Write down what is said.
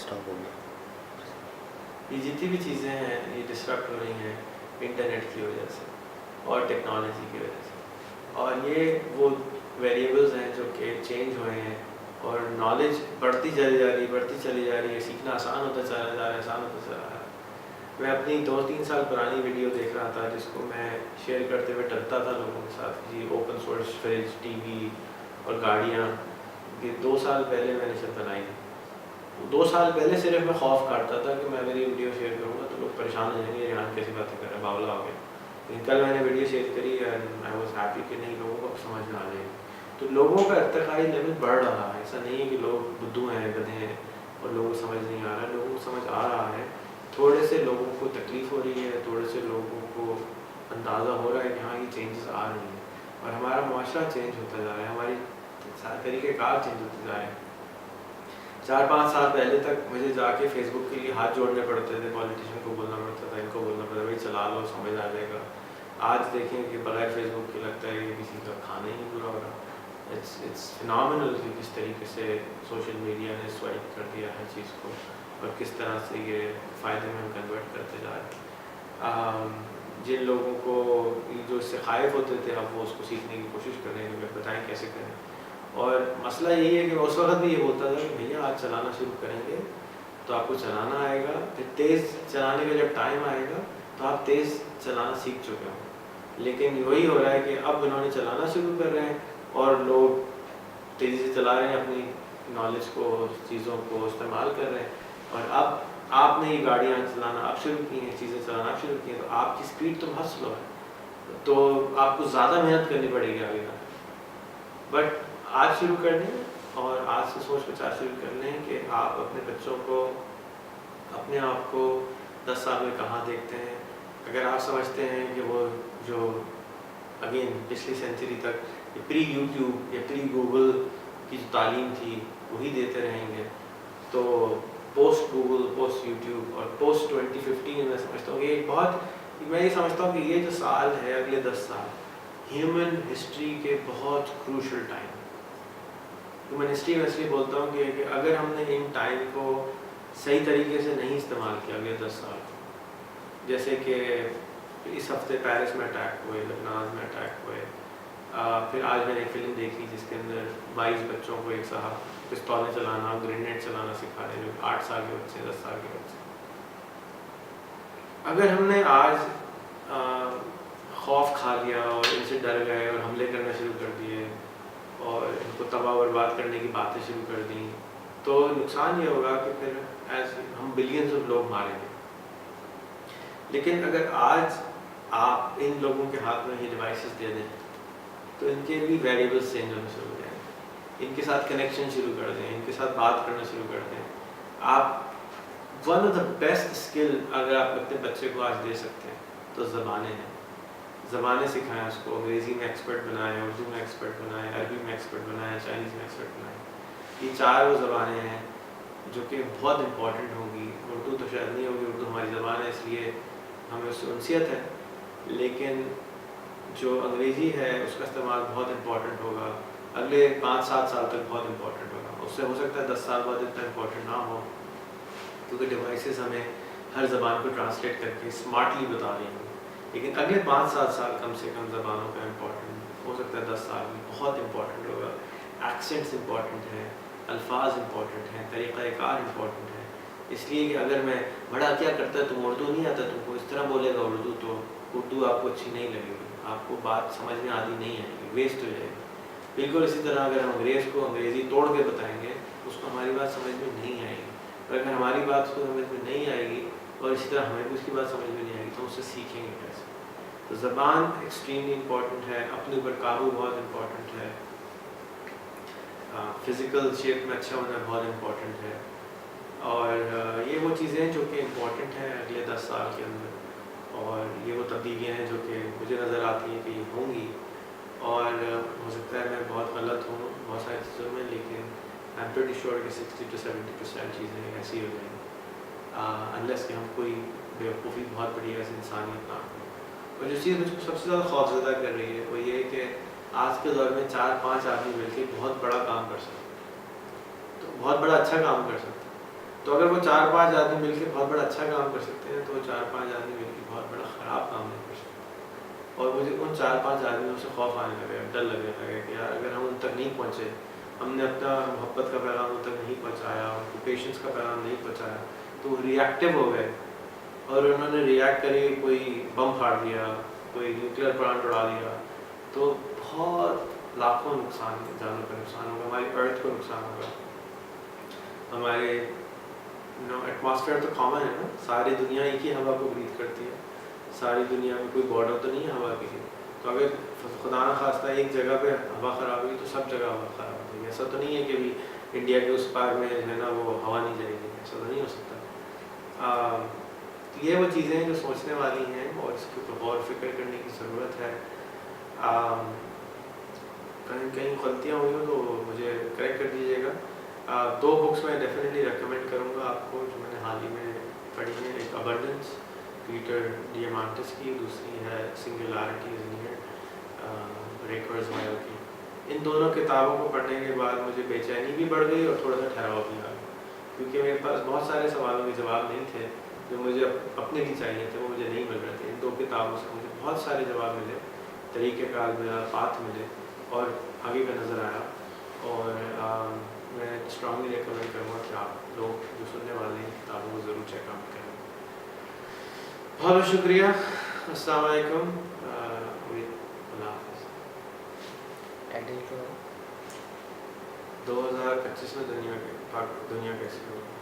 Stop ہو گیا. یہ جتنی بھی چیزیں ہیں یہ ڈسٹرپٹ ہو رہی ہیں انٹرنیٹ کی وجہ سے اور ٹیکنالوجی کی وجہ سے, اور یہ وہ ویریبلز ہیں جو کہ چینج ہوئے ہیں اور نالج بڑھتی چلی جا رہی ہے, سیکھنا آسان ہوتا چلا جا رہا ہے. میں اپنی 2-3 سال پرانی ویڈیو دیکھ رہا تھا جس کو میں شیئر کرتے ہوئے ڈرتا تھا لوگوں کے ساتھ, جی open source fridge, T V اور گاڑیاں, یہ 2 سال پہلے میں نے سب بنائی تھی. 2 سال پہلے صرف میں خوف کاٹتا تھا کہ میں میری ویڈیو شیئر کروں گا تو لوگ پریشان ہو جائیں گے, ریحان کیسی باتیں کر رہے ہیں, باولا ہو گیا. لیکن کل میں نے ویڈیو شیئر کری اینڈ آئی واز ہیپی کہ نہیں, لوگوں کو سمجھ میں آ جائے گی. تو لوگوں کا ارتقائی لیول بڑھ رہا ہے, ایسا نہیں ہے کہ لوگ بدھو ہیں, گدھے ہیں اور لوگوں کو سمجھ نہیں آ رہا ہے. لوگوں کو سمجھ آ رہا ہے, تھوڑے سے لوگوں کو تکلیف ہو رہی ہے, تھوڑے سے لوگوں کو اندازہ ہو رہا ہے کہ ہاں یہ چینجز آ رہی ہیں اور ہمارا معاشرہ چینج ہوتا جا رہا ہے, ہماری طریقہ کار چینج ہوتے جا رہے ہیں. 4-5 سال پہلے تک مجھے جا کے فیس بک کے لیے ہاتھ جوڑنے پڑتے تھے, پالیٹیشین کو بولنا پڑتا تھا, ان کو بولنا پڑتا, بھائی چلا لو سمجھ آ جائے گا. آج دیکھیں کہ بغیر فیس بک کے لگتا ہے کہ کسی کا کھانا ہی نہیں پورا ہو رہا. اٹس فینامنل کہ کس طریقے سے سوشل میڈیا نے سوائپ کر دیا ہر چیز کو اور کس طرح سے یہ فائدے میں ہم کنورٹ کرتے جا رہے ہیں. جن لوگوں کو جو اس سے خائف ہوتے تھے اب وہ اس کو سیکھنے کی کوشش کر رہے ہیں کہ بتائیں کیسے کریں. اور مسئلہ یہی ہے کہ اس وقت بھی یہ بولتا تھا کہ بھیا آج چلانا شروع کریں گے تو آپ کو چلانا آئے گا, پھر تیز چلانے کا جب ٹائم آئے گا تو آپ تیز چلانا سیکھ چکے ہوں. لیکن وہی ہو رہا ہے کہ اب انہوں نے چلانا شروع کر رہے ہیں اور لوگ تیزی سے چلا رہے ہیں, اپنی نالج کو, چیزوں کو استعمال کر رہے ہیں. اور اب آپ نے یہ گاڑیاں چلانا اب شروع کی ہیں, چیزیں چلانا اب شروع کی ہیں, تو آپ کی اسپیڈ تو بہت سلو ہے, تو آپ کو زیادہ محنت کرنی پڑے گی آگے جا. بٹ آج شروع کر دیں اور آج سے سوچ بچار شروع کر لیں کہ آپ اپنے بچوں کو, اپنے آپ کو 10 سال میں کہاں دیکھتے ہیں. اگر آپ سمجھتے ہیں کہ وہ جو اگین پچھلی سینچری تک پری یوٹیوب یا پری گوگل کی جو تعلیم تھی وہی دیتے رہیں گے, تو پوسٹ گوگل, پوسٹ یوٹیوب اور پوسٹ 2015 میں سمجھتا ہوں کہ میں یہ سمجھتا ہوں کہ یہ جو سال ہے اگلے 10 سال ہیومن ہسٹری کے بہت کروشل ٹائم. ہیومن ہسٹری میں اس لیے بولتا ہوں کہ اگر ہم نے ان ٹائم کو صحیح طریقے سے نہیں استعمال کیا اگلے 10 سال, جیسے کہ اس ہفتے پیرس میں اٹیک ہوئے, لبنان میں اٹیک ہوئے, پھر آج میں نے ایک فلم دیکھی جس کے اندر 22 بچوں کو ایک صاحب پستولیں چلانا, گرینیڈ چلانا سکھا رہے ہیں, جو 8 سال کے بچے, 10 سال کے بچے. اگر ہم نے آج خوف کھا لیا اور ان سے ڈر گئے اور حملے کرنا شروع کر دیے اور ان کو تباہ برباد کرنے کی باتیں شروع کر دیں, تو نقصان یہ ہوگا کہ پھر ہم بلینز آف لوگ ماریں گے. لیکن اگر آج آپ ان لوگوں کے ہاتھ میں یہ ڈیوائسز دے دیں تو ان کے بھی ویریبلس چینج ہونا شروع ہو جائیں گے, ان کے ساتھ کنیکشن شروع کر دیں, ان کے ساتھ بات کرنا شروع کر دیں. آپ one of the best skill اگر آپ اپنے بچے کو آج دے سکتے ہیں تو زبانیں ہیں. زبانیں سکھائیں اس کو, انگریزی میں ایکسپرٹ بنائیں, اردو میں ایکسپرٹ بنائیں, عربی میں ایکسپرٹ بنائیں, چائنیز میں ایکسپرٹ بنائیں. یہ 4 وہ زبانیں ہیں جو کہ بہت امپورٹنٹ ہوں گی. اردو تو شاید نہیں ہوگی, اردو ہماری زبان ہے اس لیے ہمیں اس سے انسیت ہے, لیکن جو انگریزی ہے اس کا استعمال بہت امپورٹنٹ ہوگا اگلے 5-7 سال تک, بہت امپورٹنٹ ہوگا. اس سے ہو سکتا ہے 10 سال بعد اتنا امپورٹنٹ نہ ہو کیونکہ ڈیوائسز ہمیں ہر زبان کو ٹرانسلیٹ کر کے اسمارٹلی بتا رہی ہوں, لیکن اگلے 5-7 سال کم سے کم زبانوں کا امپورٹنٹ ہو سکتا ہے 10 سال میں بہت امپورٹنٹ ہوگا. ایکسنٹس امپورٹنٹ ہیں, الفاظ امپورٹنٹ ہیں, طریقہ کار امپورٹنٹ ہے. اس لیے کہ اگر میں بڑا کیا کرتا ہے, تم اردو نہیں آتا, تم کو اس طرح بولے گا اردو, تو اردو آپ کو اچھی نہیں لگے گی, آپ کو بات سمجھ میں آدھی نہیں آئے گی, ویسٹ ہو جائے گی. بالکل اسی طرح اگر ہم انگریز کو انگریزی توڑ کے بتائیں گے اس کو ہماری بات سمجھ میں نہیں آئے گی. اور اگر ہماری بات اس کو سمجھ میں نہیں آئے گی اور اسی طرح ہمیں بھی اس کی بات سمجھ میں نہیں آئے گی تو ہم اس سے سیکھیں گے کیسے. تو زبان ایکسٹریملی امپورٹنٹ ہے, اپنے اوپر قابو بہت امپورٹنٹ ہے, فزیکل شیپ میں اچھا ہونا بہت امپورٹنٹ ہے. اور یہ وہ چیزیں ہیں جو کہ امپورٹنٹ ہیں اگلے 10 سال کے اندر, اور یہ وہ تبدیلیاں ہیں جو کہ مجھے نظر آتی ہیں کہ یہ ہوں گی. اور ہو سکتا ہے میں بہت غلط ہوں بہت ساری چیزوں میں, لیکن آئی ایم پریٹی شیور کہ 60-70% چیزیں ایسی ہو جائیں گی انلیس کہ ہم کوئی بیوقوفی بہت بڑی ایسی انسانیت نہ کریں. اور جو چیز مجھ کو سب سے زیادہ خوفزدہ کر رہی ہے وہ یہ ہے کہ آج کے دور میں 4-5 آدمی مل کے بہت بڑا کام کر سکتے, تو بہت بڑا اچھا کام کر سکتے. تو اگر وہ 4-5 آدمی مل کے بہت بڑا اچھا کام کر سکتے ہیں تو 4-5 آدمی مل کے بہت بڑا خراب کام نہیں کر سکتے. اور مجھے ان 4-5 آدمیوں سے خوف آنے لگا, ڈر لگنے لگا کہ یار اگر ہم ان تک نہیں پہنچے, ہم نے اپنا محبت کا پیغام ان تک نہیں پہنچایا, ان کو پیشنس کا پیغام نہیں پہنچایا, تو وہ ری ایکٹیو ہو گئے اور انہوں نے ری ایکٹ کری, کوئی بم پھاڑ دیا, کوئی نیوکلیر پلانٹ اڑا دیا, تو بہت لاکھوں نقصان, جانوں کا نقصان ہوگا, ہماری ارتھ کو نقصان ہوگا. ہمارے ایٹماسفیئر تو کامن ہے نا, ساری دنیا ایک ہی ہوا کو بریتھ کرتی ہے, ساری دنیا میں کوئی بارڈر تو نہیں ہے ہوا کے لیے. تو اگر خدا نہ خواستہ ایک جگہ پہ ہوا خراب ہوئی تو سب جگہ ہوا خراب ہو جائے گی. ایسا تو نہیں ہے کہ بھی انڈیا کے اس پار میں جو ہے نا وہ ہوا نہیں جائے گی, ایسا تو نہیں ہو سکتا. یہ وہ چیزیں ہیں جو سوچنے والی ہیں اور اس کے اوپر غور فکر کرنے کی ضرورت ہے. کہیں غلطیاں ہوئی ہوں تو مجھے کریکٹ کر دیجیے گا. 2 بکس میں ڈیفینیٹلی ریکمینڈ کروں گا آپ کو جو میں نے حال ہی میں پڑھی ہیں. ایک ابنڈنس پیٹر ڈیامانٹس کی, دوسری ہے سنگولیرٹی رے کورزوائل کی. ان دونوں کتابوں کو پڑھنے کے بعد مجھے بے چینی بھی بڑھ گئی اور تھوڑا سا ٹھہراؤ بھی آ گیا, کیونکہ میرے پاس بہت سارے سوالوں کے جواب نہیں تھے جو مجھے اپنے بھی چاہیے تھے, وہ مجھے نہیں مل رہے تھے. ان 2 کتابوں سے مجھے بہت سارے جواب ملے, طریقہ کار ملا, پاتھ ملے اور آگے کا نظر آیا. اور میں اسٹرانگلی ریکمینڈ کروں گا کہ آپ لوگ جو سننے والے ہیں کتابوں کو ضرور چیک آؤٹ کریں. بہت بہت شکریہ. السلام علیکم. اللہ حافظ. 2025 میں دنیا کیسی ہوگی.